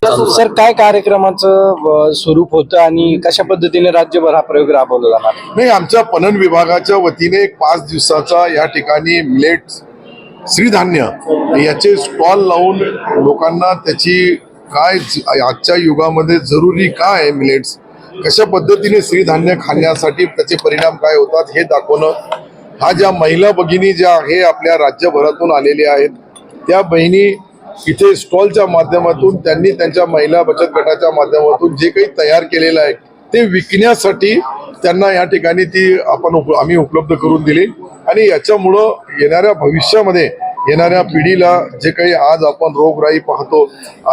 Sir काय कार्यक्रमाचं स्वरूप होतं आणि कशा पद्धतीने राज्यभर हा प्रयोग राबवला जाणार? नाही, आमच्या पणन विभागाच्या वतीने 5 दिवसाचा या ठिकाणी मिलेट श्रीधान्य याचे स्टॉल लावून लोकांना त्याची काय आजच्या युगामध्ये जरुरी काय आहे, मिलेट्स कशा पद्धतीने श्रीधान्य खाण्यासाठी त्याचे परिणाम काय होतात हे दाखवणं. हा ज्या महिला भगिनी ज्या आहे आपल्या राज्यभरातून आलेल्या आहेत, त्या बहिणी इथे स्टॉलच्या माध्यमातून त्यांनी त्यांच्या महिला बचत गटाच्या माध्यमातून जे काही तयार केलेलं आहे ते विकण्यासाठी त्यांना या ठिकाणी आम्ही उपलब्ध करून दिली. आणि याच्यामुळं येणाऱ्या भविष्यामध्ये येणाऱ्या पिढीला जे काही आज आपण रोगराई पाहतो,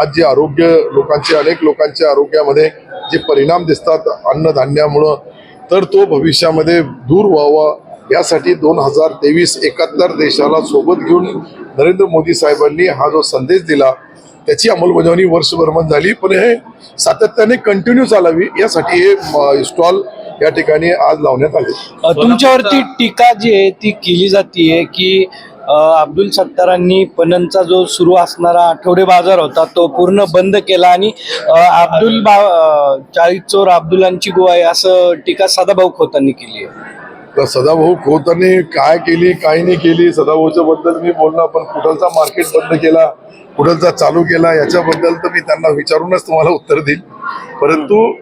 आज जे आरोग्य लोकांचे अनेक लोकांच्या आरोग्यामध्ये जे परिणाम दिसतात अन्नधान्यामुळं, तर तो भविष्यामध्ये दूर व्हावा यासाठी 2023 71 देशाला सोबत घेऊन नरेंद्र मोदी साहेबांनी हा जो संदेश दिला त्याची अंमलबजावणी वर्षभर झाली, पण हे सातत्याने कंटिन्यू चालावी यासाठी हे स्टॉल या ठिकाणी आज लावण्यात आले. तुमच्यावरती टीका जी आहे ती केली जाते की अब्दुल सत्तारांनी पणनचा जो सुरू असणारा आठवडे बाजार होता तो पूर्ण बंद केला आणि चाळीस चोर अब्दुलांची गोवा आहे असं टीका सदाभाऊ खोतांनी केली आहे. तर सदाभाऊ खोतांनी काय केली काय नाही केली सदाभाऊच्या बद्दल मी बोलणार, पण कुठलचा मार्केट बंद केला कुठलचा चालू केला याच्याबद्दल तर मी त्यांना विचारूनच तुम्हाला उत्तर देईल. परंतु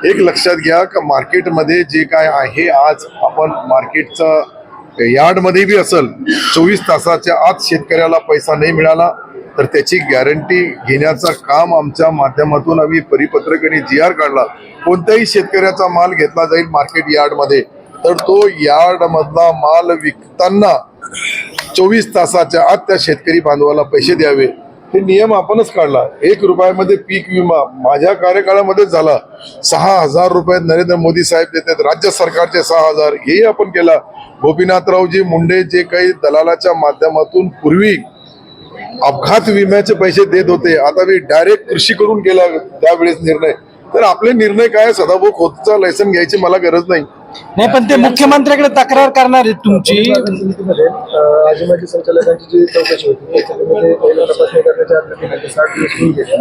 एक लक्षात घ्या का मार्केटमध्ये जे काय आहे आज आपण मार्केटचा यार्डमध्ये बी असेल 24 तासाच्या आत शेतकऱ्याला पैसा नाही मिळाला तर त्याची गॅरंटी घेण्याचं काम आमच्या माध्यमातून आम्ही परिपत्रक आणि GR काढला. कोणत्याही शेतकऱ्याचा माल घेतला जाईल मार्केट यार्डमध्ये तर तो यार्ड मधला माल विकताना 24 तासाच्या आत त्या शेतकरी बांधवाला पैसे द्यावे हे नियम आपणच काढला. 1 रुपयामध्ये पीक विमा माझ्या कार्यकाळामध्ये झाला. 6,000 रुपये नरेंद्र मोदी साहेब देतात, राज्य सरकारचे 6,000 हेही आपण केला. गोपीनाथरावजी मुंडे जे काही दलालाच्या माध्यमातून पूर्वी अपघात विम्याचे पैसे देत होते, आता मी डायरेक्ट कृषी करून केला त्यावेळेस निर्णय. तर आपले निर्णय काय सदाभाऊ खोतचा लायसन घ्यायची मला गरज नाही. नाही, पण ते मुख्यमंत्र्याकडे तक्रार करणार आहेत तुमची. आजी माजी संचालकांची जी चौकशी होती त्याच्यामध्ये तपासणी करण्याच्या 60 दिवस होऊन गेले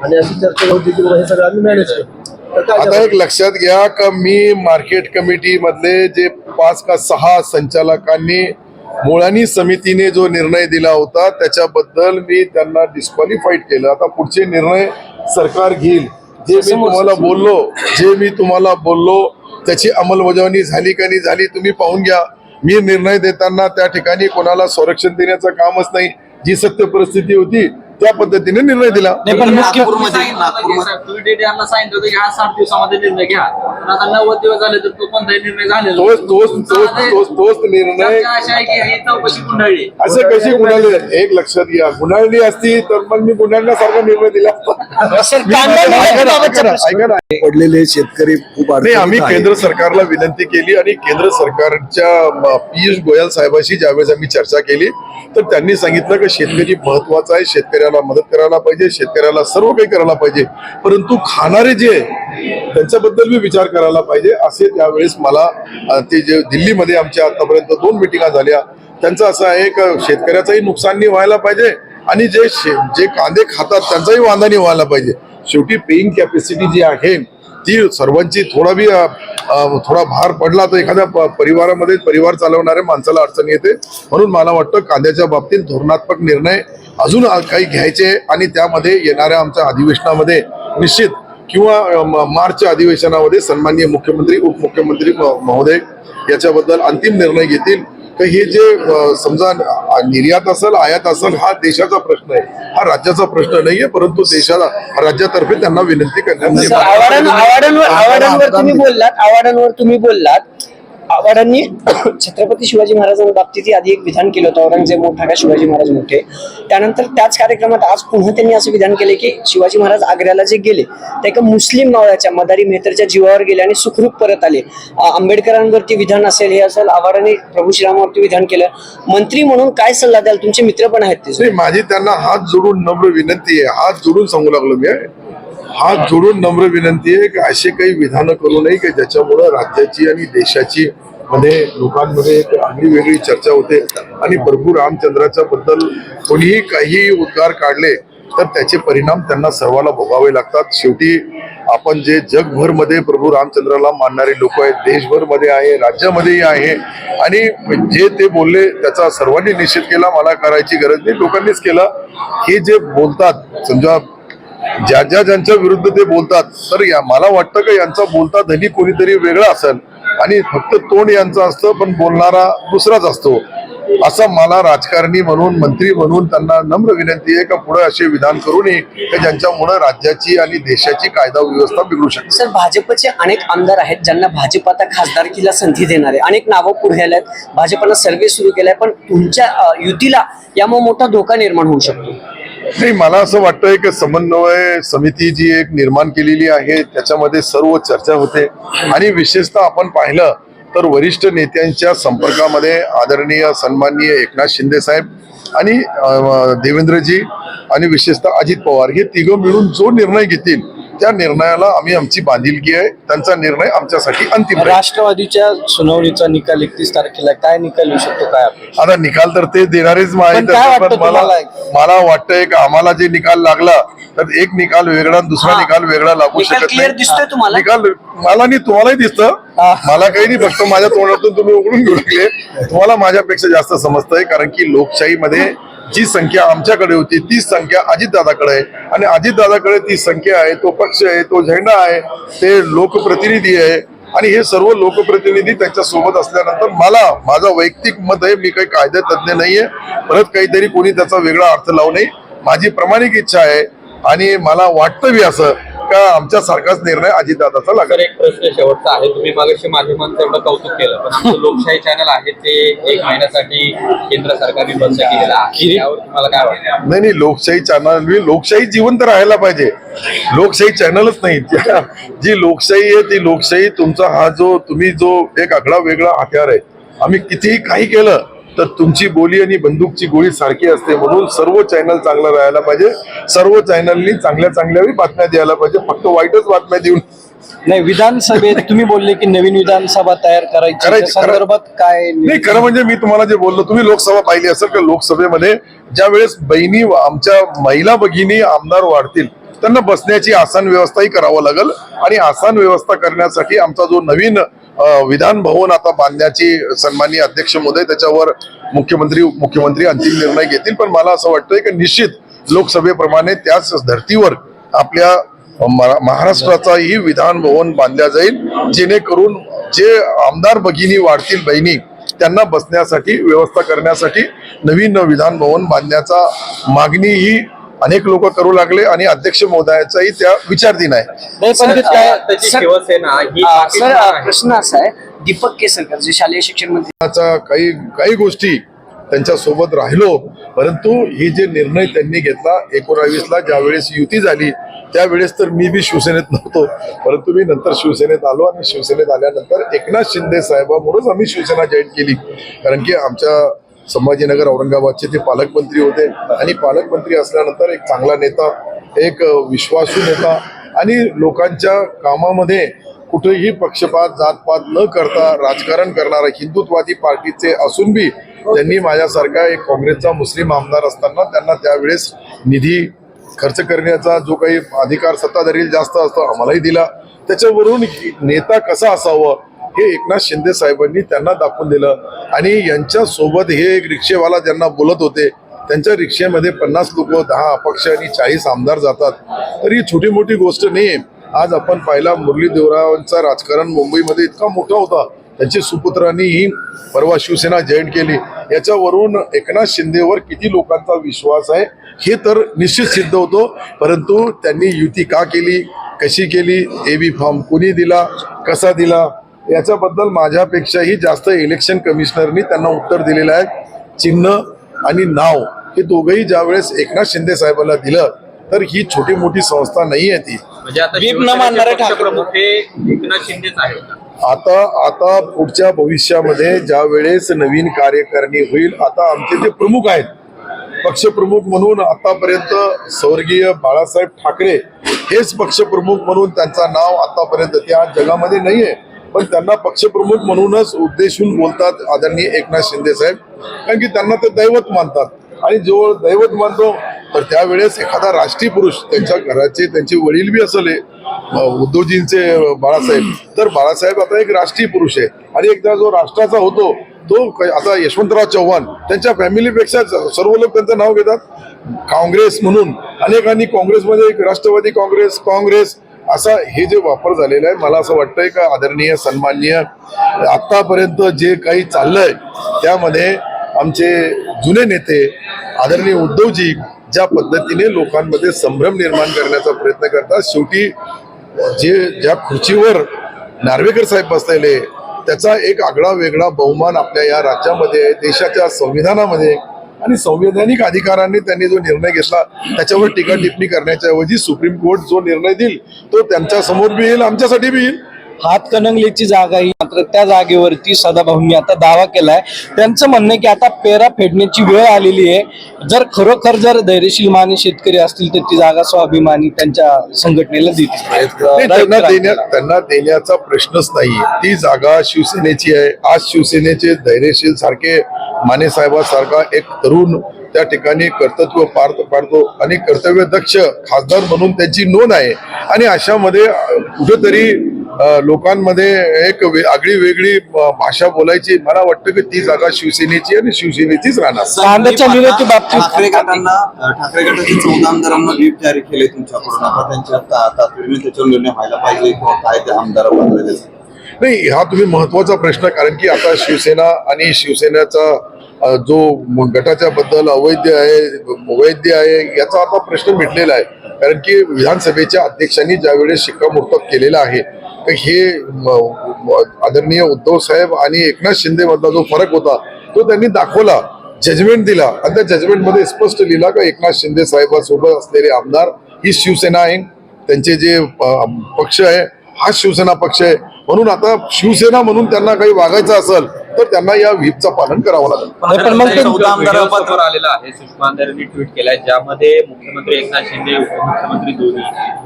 आणि अशी चर्चा होती की हे सगळं आम्ही मॅनेज करतो. आता एक लक्षात घ्या का मी मार्केट कमिटी मधले जे 5 का 6 संचालकांनी मुळानी समितीने जो निर्णय दिला होता त्याच्याबद्दल मी त्यांना डिस्क्वालिफाईड केलं. आता पुढचे निर्णय सरकार घेईल. जे मी तुम्हाला बोललो त्याची अंमलबजावणी झाली का नाही झाली तुम्ही पाहून घ्या. मी निर्णय देताना त्या ठिकाणी कोणाला संरक्षण देण्याचं कामच नाही, जी सत्य परिस्थिती होती त्या पद्धतीने निर्णय दिला. सांगितलं होतं की हा 60 दिवसामध्ये निर्णय घ्या, पण आता 90 दिवस झाले तर तो कोणताही निर्णय झालेला तोच निर्णय अशा आहे की ही चौकशी गुंडाळली. असं कशी गुन्हाळली एक लक्षात घ्या. गुन्हाळली असती तर मग मी गुन्ह्यांसारखा निर्णय दिला. ऐका ना, पडलेले शेतकरी खूप नाही आम्ही केंद्र सरकारला विनंती केली आणि केंद्र सरकारच्या पियुष गोयल साहेबांशी ज्यावेळेस आम्ही चर्चा केली तर त्यांनी सांगितलं की शेतकरी महत्वाचा आहे, शेतकऱ्याला मदत करायला पाहिजे, शेतकऱ्याला सर्व काही करायला पाहिजे, परंतु खाणारे जे त्यांच्याबद्दल मी विचार करायला पाहिजे असे त्यावेळेस मला ते जे दिल्लीमध्ये आमच्या आतापर्यंत 2 मिटिंगा झाल्या त्यांचं असं आहे की शेतकऱ्याचंही नुकसान नाही व्हायला पाहिजे आणि जे कांदे खातात त्यांचाही वांधा नाही व्हायला पाहिजे. शेवटी पेईंग कॅपॅसिटी जी आहे ती सर्वांची थोडा भार पडला तर एखाद्या परिवारामध्ये परिवार चालवणाऱ्या माणसाला अडचण येते. म्हणून मला वाटतं कांद्याच्या बाबतीत धोरणात्मक निर्णय अजून काही घ्यायचे आणि त्यामध्ये येणाऱ्या आमच्या अधिवेशनामध्ये निश्चित किंवा मार्चच्या अधिवेशनामध्ये सन्माननीय मुख्यमंत्री उपमुख्यमंत्री महोदय याच्याबद्दल अंतिम निर्णय घेतील. तर हे जे समजा निर्यात असेल आयात असेल हा देशाचा प्रश्न आहे, हा राज्याचा प्रश्न नाहीये, परंतु देशाला राज्यातर्फे त्यांना विनंती करण्यात आव्हाडांवर तुम्ही बोललात. आव्हाडांनी छत्रपती शिवाजी महाराजांबाबतीत आधी एक विधान केलं होतं, औरंगजेब मोठा का शिवाजी महाराज मोठे. त्यानंतर त्याच कार्यक्रमात आज पुन्हा त्यांनी असं विधान केले की शिवाजी महाराज आग्र्याला जे गेले ते एका मुस्लिम मावळ्याच्या मदारी मेहतरच्या जीवावर गेले आणि सुखरूप परत आले. आंबेडकरांवरती विधान असेल हे असेल, आव्हाडांनी प्रभू श्रीरामावरती विधान केलं. मंत्री म्हणून काय सल्ला द्याल? तुमचे मित्र पण आहेत ते. माझी त्यांना हात जोडून नम्र विनंती आहे, हात जोडून सांगू लागलो मी, हात जोडून नम्र विनंती आहे की असे काही विधानं करू नये की ज्याच्यामुळे राज्याची आणि देशाची मध्ये लोकांमध्ये एक आगळी वेगळी चर्चा होते आणि प्रभू रामचंद्राच्या बद्दल कोणीही काही उद्गार काढले तर त्याचे परिणाम त्यांना सर्वांना भोगावे लागतात. शेवटी आपण जे जगभर मध्ये प्रभू रामचंद्राला मानणारे लोक आहेत, देशभर मध्ये आहे, राज्यामध्येही आहे, आणि जे ते बोलले त्याचा सर्वांनी निषेध केला. मला करायची गरज नाही, लोकांनीच केला. हे जे बोलतात, समजा ज्यांच्या विरुद्ध ते बोलतात, तर मला वाटतं का यांचा बोलता धनी कोणीतरी वेगळा असेल आणि फक्त तोंड यांचं असतं पण बोलणारा दुसराच असतो. असं मला राजकारणी म्हणून, मंत्री म्हणून त्यांना नम्र विनंती आहे का पुढे असे विधान करू नये की ज्यांच्यामुळे राज्याची आणि देशाची कायदा व्यवस्था बिघडू शकते. सर, भाजपचे अनेक आमदार आहेत ज्यांना भाजप आता खासदारकीला संधी देणार आहे. अनेक नावं पुढे आले आहेत, भाजपनं सर्व्हे सुरू केलाय, पण तुमच्या युतीला यामुळे मोठा धोका निर्माण होऊ शकतो. नाही, मला असं वाटतंय की समन्वय समिती जी एक निर्माण केलेली आहे त्याच्यामध्ये सर्व चर्चा होते, आणि विशेषतः आपण पाहिलं तर वरिष्ठ नेत्यांच्या संपर्कामध्ये आदरणीय सन्माननीय एकनाथ शिंदे साहेब आणि देवेंद्रजी आणि विशेषतः अजित पवार हे तिघं मिळून जो निर्णय घेतील त्या निर्णयाला आम्ही आमची बांधिलकी आहे. त्यांचा निर्णय आमच्यासाठी अंतिम आहे. राष्ट्रवादीच्या सुनावणीचा निकाल 31 तारखेला काय निकाल येऊ शकतो, काय अपेक्षा? आता निकाल तर ते देणारेच पण काय वाटतं तुम्हाला? मला वाटतंय की आम्हाला जे निकाल लागला तर एक निकाल वेगळा दुसरा निकाल वेगळा लागू निकाल शकत क्लिअर दिसतोय तुम्हाला? निकाल मला नाही, तुम्हालाही दिसतं. मला काही नाही, फक्त माझ्या तोंडातून तुम्ही उघडून घेऊ लागले. तुम्हाला माझ्यापेक्षा जास्त समजतंय, कारण की लोकशाहीमध्ये जी संख्या आमच्याकडे होती तीच संख्या अजितदादाकडे आहे, आणि अजितदादाकडे ती संख्या आहे, तो पक्ष आहे, तो झेंडा आहे, ते लोकप्रतिनिधी आहे, आणि हे सर्व लोकप्रतिनिधी त्यांच्या सोबत असल्यानंतर माझं वैयक्तिक मत आहे, मी काही कायदे तज्ञ नाहीये, परत काहीतरी कोणी त्याचा वेगळा अर्थ लावू नये. माझी प्रामाणिक इच्छा आहे, आणि मला वाटतं बी असं का आमच्या सारखाच निर्णय अजितदादाचा तर लागेल. एक प्रश्न शेवटचा आहे. तुम्ही मागाशी माध्यमांचं एवढं कौतुक केलं, पण आमचं लोकशाही चॅनल आहे ते 1 महिन्यासाठी केंद्र सरकारने बंद केलेलं आहे, यावर तुम्हाला काय वाटतं? नाही, लोकशाही चॅनल, लोकशाही जिवंत राहायला पाहिजे. लोकशाही चॅनलच नाही, जी लोकशाही आहे ती लोकशाही तुमचा हा जो तुम्ही जो एक आगळा वेगळा हत्यार आहे. आम्ही कितीही काही केलं तर तुमची बोली आणि बंदूकची गोळी सारखी असते, म्हणून सर्व चॅनल चांगलं राहायला पाहिजे. सर्व चॅनलनी चांगल्या बातम्या द्यायला पाहिजे, फक्त वाईटच बातम्या देऊन नाही. विधानसभेत तुम्ही बोलले की नवीन विधानसभा तयार करायची, त्या संदर्भात काय? नाही, खरं म्हणजे मी तुम्हाला जे बोललो, तुम्ही लोकसभा पाहिली असेल का, लोकसभेमध्ये ज्या वेळेस बहिणी, आमच्या महिला भगिनी आमदार वाढतील त्यांना बसण्याची आसन व्यवस्थाही करावं लागेल, आणि आसन व्यवस्था करण्यासाठी आमचा जो नवीन विधान भवन आता बांधण्याची सन्माननीय अध्यक्ष महोदय त्याच्यावर मुख्यमंत्री अंतिम निर्णय घेतील. पण मला असं वाटतंय की निश्चित लोकसभेप्रमाणे त्याच धर्तीवर आपल्या महाराष्ट्राचाही विधान भवन बांधल्या जाईल, जेणेकरून जे आमदार भगिनी वाढतील बहिणी त्यांना बसण्यासाठी व्यवस्था करण्यासाठी नवीन विधान भवन बांधण्याचा मागणी ही अनेक लोक करू लागले, आणि अध्यक्ष महोदयाचाही त्या विचारधीन आहे. त्याची शिवसेना ही सर, प्रश्न असा आहे, दीपक केसरकर जे शालेय शिक्षण मंत्री, काही गोष्टी त्यांच्या सोबत राहिलो, परंतु हे जे निर्णय त्यांनी घेतला 19ला ज्यावेळेस युती झाली त्यावेळेस तर मी बी शिवसेनेत नव्हतो, परंतु मी नंतर शिवसेनेत आलो, आणि शिवसेनेत आल्यानंतर एकनाथ शिंदे साहेबांमुळेच आम्ही शिवसेना जॉईन केली. कारण की आमच्या संभाजीनगर औरंगाबादचे ते पालकमंत्री होते, आणि पालकमंत्री असल्यानंतर एक चांगला नेता, एक विश्वासू नेता, आणि लोकांच्या कामामध्ये कुठेही पक्षपात जातपात न करता राजकारण करणारा हिंदुत्ववादी पार्टीचे असून बी त्यांनी माझ्यासारखा एक काँग्रेसचा मुस्लिम आमदार असताना त्यांना त्यावेळेस निधी खर्च करण्याचा जो काही अधिकार सत्ताधारी जास्त असतो आम्हालाही दिला. त्याच्यावरून नेता कसा असावं हे एकनाथ शिंदे साहेबांनी त्यांना दाखवून दिलं, आणि यांच्या सोबत हे एक रिक्षेवाला ज्यांना बोलत होते त्यांच्या रिक्षेमध्ये 50 लोक, 10 अपक्ष आणि 40 आमदार जातात, तर ही छोटी मोठी गोष्ट नाही. आज आपण पाहिला मुरली देवरावांचा राजकारण मुंबईमध्ये इतका मोठा होता, त्यांच्या सुपुत्रांनी ही परवा शिवसेना जॉईन केली. याच्यावरून एकनाथ शिंदेवर किती लोकांचा विश्वास आहे हे तर निश्चित सिद्ध होतो. परंतु त्यांनी युती का केली, कशी केली, एबी फॉर्म कोणी दिला, कसा दिला, याच्याबद्दल माझ्यापेक्षाही जास्त इलेक्शन कमिशनरनी त्यांना उत्तर दिलेलं आहे. चिन्ह आणि नाव हे दोघंही ज्यावेळेस एकनाथ शिंदे साहेबांना दिलं तर ही छोटी मोठी संस्था नाही आहे ती. म्हणजे आता शिवसेनेचे पक्षप्रमुख हे एकनाथ शिंदेच आहेत. आता पुढच्या भविष्यामध्ये ज्या वेळेस नवीन कार्यकारिणी होईल, आता आमचे जे प्रमुख आहेत पक्षप्रमुख म्हणून आतापर्यंत स्वर्गीय बाळासाहेब ठाकरे हेच पक्षप्रमुख म्हणून त्यांचं नाव आतापर्यंत त्या जगामध्ये नाहीये, पण त्यांना पक्षप्रमुख म्हणूनच उद्देशून बोलतात आदरणीय एकनाथ शिंदे साहेब, कारण की त्यांना ते दैवत मानतात, आणि जो दैवत मानतो तर त्यावेळेस एखादा राष्ट्रीय पुरुष, त्यांच्या घराचे त्यांचे वडील बी असले उद्धवजींचे बाळासाहेब, तर बाळासाहेब आता एक राष्ट्रीय पुरुष आहे. आणि एकदा जो राष्ट्राचा होतो तो आता यशवंतराव चव्हाण, त्यांच्या फॅमिलीपेक्षा सर्व लोक त्यांचं नाव घेतात. काँग्रेस म्हणून अनेकांनी काँग्रेसमध्ये राष्ट्रवादी काँग्रेस असा हे जे वापर झालेला आहे, मला असं वाटतंय का आदरणीय सन्माननीय आतापर्यंत जे काही चाललंय त्यामध्ये आमचे जुने नेते आदरणीय उद्धवजी ज्या पद्धतीने लोकांमध्ये संभ्रम निर्माण करण्याचा प्रयत्न करतात, शेवटी ज्या खुर्चीवर नार्वेकर साहेब बसलेले त्याचा एक आगळा वेगळा बहुमान आपल्या या राज्यामध्ये आहे, देशाच्या संविधानामध्ये. आणि संवैधानिक अधिकारांनी त्यांनी जो निर्णय घेतला त्याच्यावर टीका टिप्पणी करण्याच्या ऐवजी सुप्रीम कोर्ट जो निर्णय देईल तो त्यांच्या समोर बी येईल, आमच्यासाठी बी येईल. हातकणंगलेची जागा ही मात्र त्या जागेवरती सदाभाऊंनी आता दावा केलाय. त्यांचं म्हणणं आहे की आता पेरा फेडण्याची वेळ आलेली आहे. जर खरोखर धैर्यशील माने शेतकरी असतील तर ती जागा स्वाभिमानी त्यांच्या संघटनेला देतील. त्यांना देण्याचा प्रश्नच नाही. ती जागा शिवसेनेची आहे. आज शिवसेनेचे धैर्यशील सारखे माने साहेबांसारखा एक तरुण त्या ठिकाणी कर्तृत्व पार पाडतो आणि कर्तव्यदक्ष खासदार म्हणून त्यांची नोंद आहे. आणि अशामध्ये कुठेतरी लोकांमध्ये एक आगळी वेगळी भाषा बोलायची, मला वाटतं की ती जागा शिवसेनेची आणि शिवसेनेचीच राहणार. कांद्याच्या निर्याती बाबतीत ठाकरे गटाचे 14 आमदारांना व्हीप जारी केले तुमच्याकडून, आता त्यांच्या तातडीने त्याच्यावर निर्णय व्हायला पाहिजे किंवा काय ते आमदार बदलले? नाही, हा तुम्ही महत्वाचा प्रश्न, कारण की आता शिवसेना आणि शिवसेनेचा जो गटाच्या बद्दल वैध आहे याचा आता प्रश्न मिटलेला आहे. कारण की विधानसभेच्या अध्यक्षांनी ज्यावेळेस शिक्कामोर्तब केलेला आहे तर हे आदरणीय उद्धव साहेब आणि एकनाथ शिंदे मधला जो फरक होता तो त्यांनी दाखवला, जजमेंट दिला. आणि त्या जजमेंटमध्ये स्पष्ट लिहिला का एकनाथ शिंदे साहेबांसोबत असलेले आमदार ही शिवसेना आहे, त्यांचे जे पक्ष आहे हा शिवसेना पक्ष आहे. म्हणून आता शिवसेना म्हणून त्यांना काही वागायचं असेल तर त्यांना या व्हीपचं पालन करावं लागेल. पण मग ते 14 आमदारांवर आलेला आहे. सुषमा अंधारेंनी ट्विट केलाय ज्यामध्ये मुख्यमंत्री एकनाथ शिंदे, उपमुख्यमंत्री दोन्ही,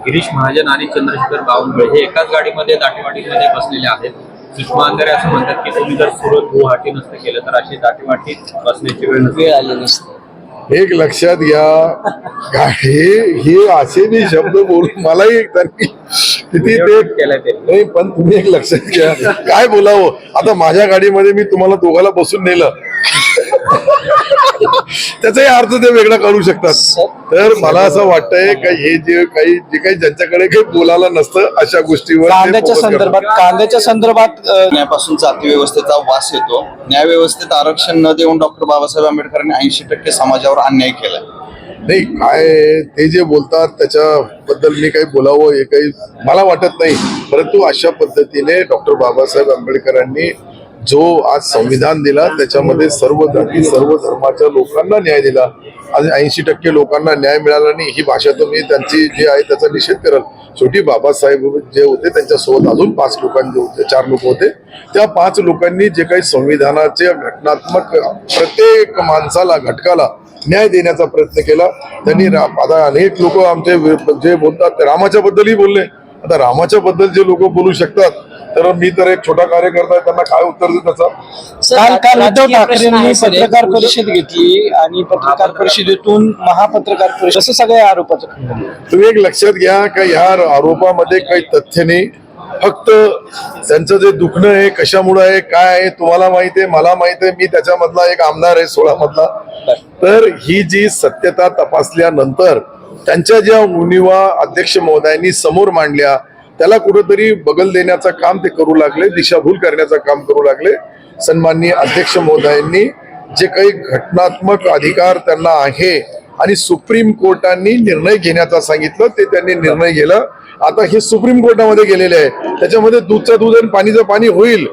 गिरीश महाजन आणि चंद्रशेखर बावनकुळे हे एकाच गाडीमध्ये दाटीवाटीमध्ये बसलेले आहेत. सुषमा अंधारे असं म्हणतात की तुम्ही जर सुरत गुवाहाटी नसतं केलं तर अशी दाटीवाटीत बसण्याची वेळ आली नसते. एक लक्षात घ्या, हे असे बी शब्द बोलून मलाही त्यांनी किती ते नाही, पण तुम्ही एक लक्षात घ्या काय बोलावं. आता माझ्या गाडीमध्ये मी तुम्हाला दोघाला बसून नेलं त्याचाही अर्थ ते वेगळा काढू शकतात. तर मला असं वाटतंय का हे जे काही ज्यांच्याकडे काही बोलायला नसतं अशा गोष्टीवर कांद्याच्या संदर्भात न्यायापासून जाती व्यवस्थेचा वास येतो. न्यायव्यवस्थेत आरक्षण न देऊन डॉक्टर बाबासाहेब आंबेडकरांनी 80% समाजावर अन्याय केलाय. नाही, काय ते जे बोलतात त्याच्याबद्दल मी काही बोलावं हे काही मला वाटत नाही. परंतु अशा पद्धतीने डॉक्टर बाबासाहेब आंबेडकरांनी जो आज संविधान दिला त्याच्यामध्ये सर्व जाती सर्व धर्माच्या लोकांना न्याय दिला. आज 80% लोकांना न्याय मिळाला नाही ही भाषा तर मी त्यांची जी आहे त्याचा निषेध करेल. शेवटी बाबासाहेब जे होते त्यांच्यासोबत अजून 5 लोकांचे होते, 4 लोक होते. त्या 5 लोकांनी जे काही संविधानाचे घटनात्मक प्रत्येक माणसाला घटकाला न्याय देण्याचा प्रयत्न केला. त्यांनी आता अनेक लोक आमचे जे बोलतात रामाच्या बद्दलही बोलले. आता रामाच्या बद्दल जे लोक बोलू शकतात तर मी तर एक छोटा कार्यकर्ता आहे, त्यांना काय उत्तर देत त्याचा. काल उद्धव ठाकरेंनी पत्रकार परिषद घेतली आणि पत्रकार परिषदेतून महापत्रकार परिषद असं सगळे आरोपाचं तुम्ही एक लक्षात घ्या का या आरोपामध्ये काही तथ्य नाही. फक्त त्यांचं जे दुखणं आहे कशामुळे आहे काय आहे तुम्हाला माहिती आहे, मला माहिती आहे. मी त्याच्यामधला एक आमदार आहे 16 मधला. तर ही जी सत्यता तपासल्यानंतर त्यांच्या ज्या उणिवा अध्यक्ष महोदयांनी समोर मांडल्या त्याला कुठेतरी बगल देण्याचं काम ते करू लागले, दिशाभूल करण्याचं काम करू लागले. सन्माननीय अध्यक्ष महोदयांनी जे काही घटनात्मक अधिकार त्यांना आहे आणि सुप्रीम कोर्टाने निर्णय घेण्याचा सांगितलं ते त्यांनी निर्णय घेतला. आता हे सुप्रीम कोर्टामध्ये गेलेले आहे, त्याच्यामध्ये दूधचं दूध आणि पाणीचं पाणी होईल.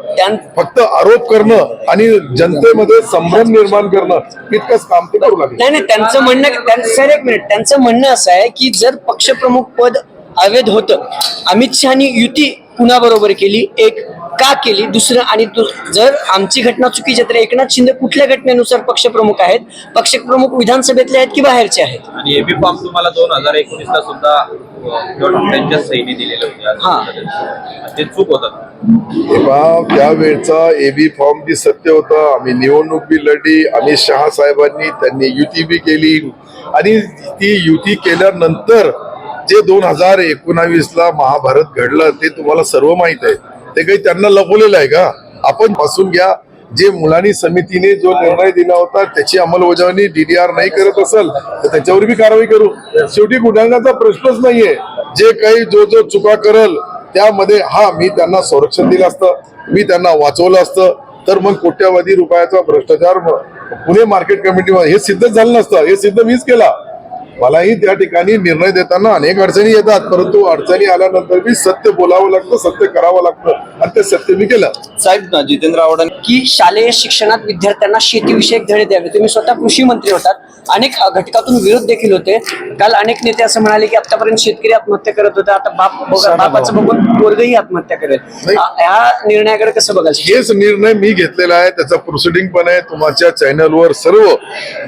फक्त आरोप करणं आणि जनतेमध्ये संभ्रम निर्माण करणं इतकंच काम ते करू लागले. नाही, त्यांचं म्हणणं सर एक मिनिट, त्यांचं म्हणणं असं आहे की जर पक्षप्रमुख पद अवैध होतं, अमित शहानी युती कुणाबरोबर केली, एक का केली, दुसरं आणि जर आमची घटना चुकीची तर एकनाथ शिंदे कुठल्या घटनेनुसार पक्षप्रमुख आहेत, पक्षप्रमुख विधानसभेतले आहेत की बाहेरचे आहेत. आणि एबी फॉर्म तुम्हाला 2019 ला सुद्धा उद्धव ठाकरेंच्या सैनी दिलेलं होतं ते चूक होतं. तेव्हा त्यावेळचा एबी फॉर्म बी सत्य होतं. आम्ही निवडणूक बी लढली. अमित शहा साहेबांनी त्यांनी युती बी केली आणि ती युती केल्यानंतर जे 2019ला महाभारत घडलं ते तुम्हाला सर्व माहित आहे. ते काही त्यांना लपवलेलं आहे का? आपण पासून घ्या. जे मुलानी समितीने जो निर्णय दिला होता त्याची अंमलबजावणी DDR नाही करत असेल तर त्याच्यावर बी कारवाई करू. शेवटी गुन्हेगाराचा प्रश्नच नाहीये. जे काही जो चुका करल त्यामध्ये मी त्यांना संरक्षण दिलं असतं, मी त्यांना वाचवलं असतं तर मग कोट्यावधी रुपयाचा भ्रष्टाचार पुणे मार्केट कमिटीमध्ये हे सिद्ध झालं नसतं. हे सिद्ध मीच केला. मलाही त्या ठिकाणी निर्णय देताना अनेक अडचणी येतात, परंतु अडचणी आल्यानंतर मी सत्य बोलावं लागतं, सत्य करावं लागतं आणि ते सत्य मी केलं. साहेब जितेंद्र आव्हाडांनी की शालेय शिक्षणात विद्यार्थ्यांना शेतीविषयक धडे द्यावे. तुम्ही स्वतः कृषी मंत्री होतात, अनेक घटकातून विरोध देखील होते. काल अनेक नेते असं म्हणाले की आतापर्यंत शेतकरी आत्महत्या करत होते, आता बापाचं बघून पोरगही आत्महत्या करेल. या निर्णयाकडे कसं बघाल? हेच निर्णय मी घेतलेला आहे. त्याचा प्रोसिडिंग पण आहे. तुमच्या चॅनलवर सर्व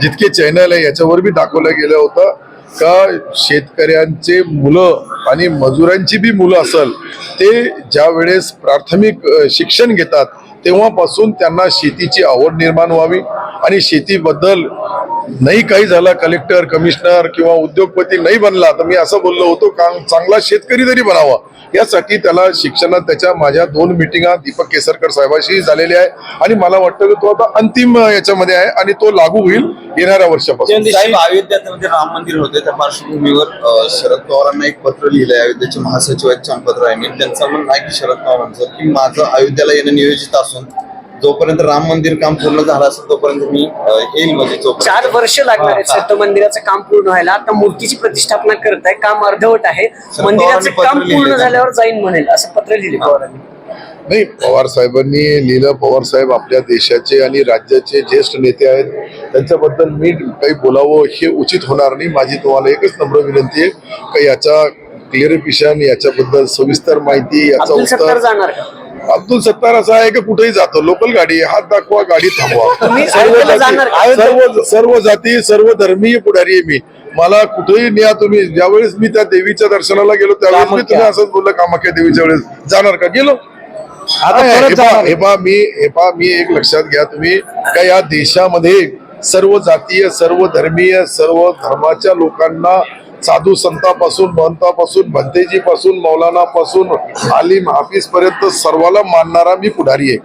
जितके चॅनल आहे याच्यावर बी दाखवलं गेलं होतं का शेतकऱ्यांचे मुलं आणि मजुरांची बी मुलं असेल ते ज्या वेळेस प्राथमिक शिक्षण घेतात तेव्हापासून त्यांना शेतीची आवड निर्माण व्हावी आणि शेतीबद्दल नाही काही झाला, कलेक्टर कमिशनर किंवा उद्योगपती नाही बनला तर मी असं बोललो होतो का चांगला शेतकरी तरी बनावा. यासाठी त्याला शिक्षणात त्याच्या माझ्या 2 मिटिंगा दीपक केसरकर साहेबांशी झालेल्या आहे आणि मला वाटतं की तो आता अंतिम याच्यामध्ये आहे आणि तो लागू होईल येणाऱ्या वर्षापासून. साहेब अयोध्येत राम मंदिर होते त्या पार्श्वभूमीवर शरद पवारांना एक पत्र लिहिलंय अयोध्येचे महासचिव आहेत चांपतराव यांनी. त्यांचं म्हणणं आहे की शरद पवारांचं की माझं अयोध्येला येणं नियोजित असून जोपर्यंत राम मंदिर काम पूर्ण झालं असेल तोपर्यंत मी येईल. म्हणजे 4 वर्ष लागणार आहेत सर मंदिराचं काम पूर्ण व्हायला. आता मूर्तीची प्रतिष्ठापना करताय, काम अर्धवट आहे. मंदिराचं काम पूर्ण झाल्यावर जाईन म्हणेल असं पत्र लिहिले पवारांनी. नाही, पवार साहेबांनी लिहिलं. पवार साहेब आपल्या देशाचे आणि राज्याचे ज्येष्ठ नेते आहेत. त्यांच्याबद्दल मी काही बोलावं हे उचित होणार नाही. माझी तुम्हाला एकच नम्र विनंती आहे का याचा क्लिअरिफिकेशन, याच्याबद्दल सविस्तर माहिती, याचा उत्तर. जाणार का अब्दुल सत्तार असा आहे की कुठेही जातो, लोकल गाडी, हात दाखवा, गाडी थांबवा. सर्व जाती सर्व धर्मीय पुढारी आहे मी. मला कुठेही न्या तुम्ही. ज्यावेळेस मी त्या देवीच्या दर्शनाला गेलो त्यावेळेस मी तुम्ही असंच बोललं कामाख्या देवीच्या वेळेस जाणार का? गेलो. आता मी एक लक्षात घ्या तुम्ही का या देशामध्ये सर्व जातीय सर्व धर्मीय सर्व धर्माच्या लोकांना साधू संतापासून महंतापासून भंतेजीपासून मौलानापासून आलिम हाफिज पर्यंत सर्वाला मानणारा मी पुढारी आहे.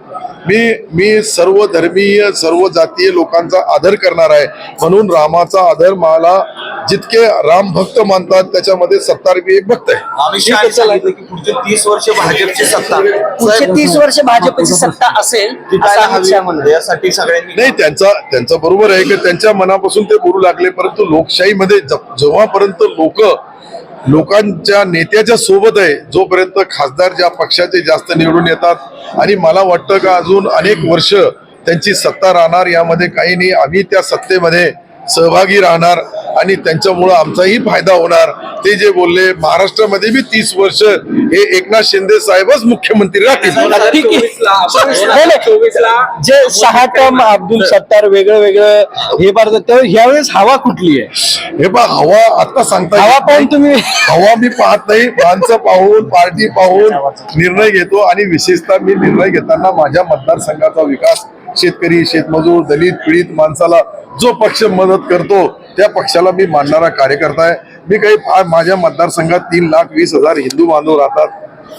मी सर्व धर्मीय सर्व जातीय लोकांचा आदर करणार आहे. म्हणून रामाचा आदर मला जितके राम भक्त मानतात त्याच्यामध्ये सत्तार बी एक भक्त आहे. सांगितलं की पुढचे 30 वर्ष भाजपची सत्ता, पुढचे 30 वर्ष भाजपची सत्ता असेल यासाठी सगळ्यांनी नाही. त्यांचं बरोबर आहे की त्यांच्या मनापासून ते बोलू लागले, परंतु लोकशाहीमध्ये जेव्हापर्यंत लोकांच्या नेत्याच्या सोबत आहे, जोपर्यंत खासदार ज्या पक्षाचे जास्त निवडून येतात आणि मला वाटतं का अजून अनेक वर्ष त्यांची सत्ता राहणार, यामध्ये काही नाही. आम्ही त्या सत्तेमध्ये सहभागी राहणार आणि त्यांच्यामुळं आमचाही फायदा होणार. ते जे बोलले महाराष्ट्रामध्ये बी 30 वर्ष हे एकनाथ शिंदे साहेबच मुख्यमंत्री राहतील. जे 6 टर्म अब्दुल सत्तार वेगळं हे भारत ह्यावेळेस हवा कुठली आहे? हे पहा, हवा आता सांगता हवा पाहून तुम्ही हवा मी पाहत नाही. माणसं पाहून पार्टी पाहून निर्णय घेतो आणि विशेषतः मी निर्णय घेताना माझ्या मतदारसंघाचा विकास, शेतकरी शेतमजूर दलित पीडित माणसाला जो पक्ष मदत करतो त्या पक्षाला मी मानणारा कार्यकर्ता आहे. मी काही माझ्या मतदारसंघात 3,20,000 हिंदू बांधव राहतात,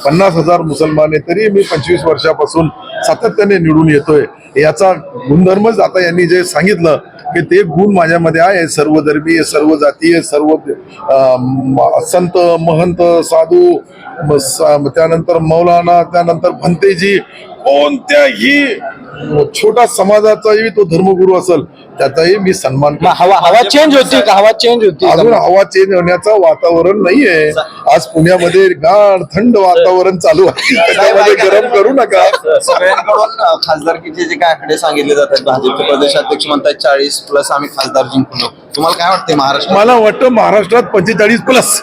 50,000 मुसलमान आहे, तरी मी 25 वर्षापासून सातत्याने निवडून येतोय. याचा गुणधर्मच आता यांनी जे सांगितलं की ते गुण माझ्यामध्ये आहे. सर्व धर्मीय सर्व जातीय सर्व संत महंत साधू, त्यानंतर मौलाना, त्यानंतर भंतेजी, कोणत्याही छोटा समाजाचाही तो धर्मगुरू असेल त्याचाही मी सन्मान करतो. हवा चेंज होती का? हवा चेंज होती अजून हवा चेंज होण्याचं वातावरण नाहीये. आज पुण्यामध्ये गाढ थंड वातावरण चालू आहे, त्याच्यामध्ये गरम करू नका. सगळ्यांकडून खासदारकीचे जे काय आकडे सांगितले जातात, भाजपचे प्रदेशाध्यक्ष म्हणतात 40+ आम्ही खासदार जिंकलो. तुम्हाला काय वाटते महाराष्ट्र? मला वाटतं महाराष्ट्रात 45+